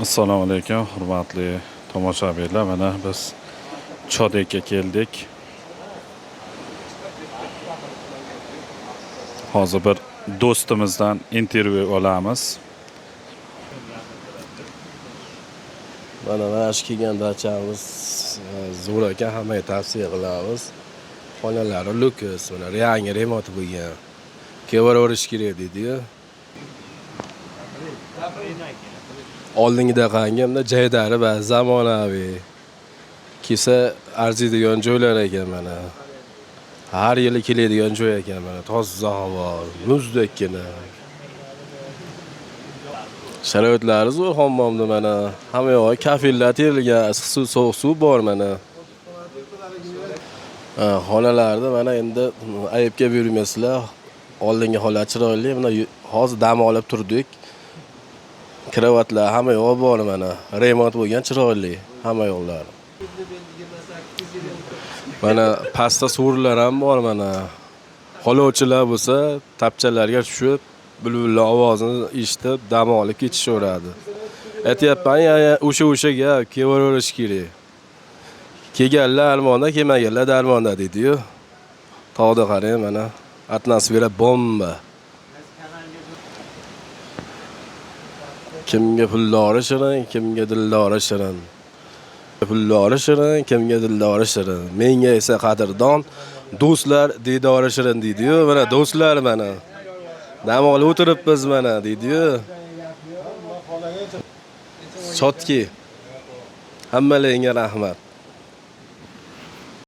Assalomu alaykum, hurmatli tomoshabinlar. Mana biz Chodekka keldik. Hozir bir do'stimizdan intervyu olamiz. Mana shu kelgan dachamiz zo'r ekan, hammaga tavsiya qilamiz. Xonalari luks, mana yangi remont bo'lgan. Kelaverish kerak dedi-yu. Oldingida qangamda joylari va zamonaviy. Kelsa arziydigan joylar ekan mana. Har yili keladigan joy ekan mana. Toza havo, muzdekkina. Sharoitlari zo'r hammomda mana. Hamma yoqqa kafillar terilgan, issiq suv, sovuq suv bor mana. Xonalarda mana endi ayibga buyurmaysizlar. Oldingi xonalar chiroyli, mana hozir dam olib turdik. Kravatlar hamma yoq bor mana. Remont bo'lgan chiroyli hamma yoqlar. Mana pastda suvlar ham bor mana. Xolovchilar bo'lsa, tapchalarga tushib, bulbullar ovozini eshitib, dam olib ketishaveradi. Aytyapman, o'sha gap, kelaverish kerak. Kelganlar armonda, kelmaganlar darmonda dedi-yu. Tog'da qarang mana, atmosfera bomba. Kimga pullari shirin, kimga dillori shirin. Pullari shirin, kimga dillori shirin. Menga esa qadrdon, do'stlar diydori shirin dedi-yu. Mana do'stlar mana. Dam olib o'tiribmiz mana dedi-yu. Sotki. Hammalarga rahmat.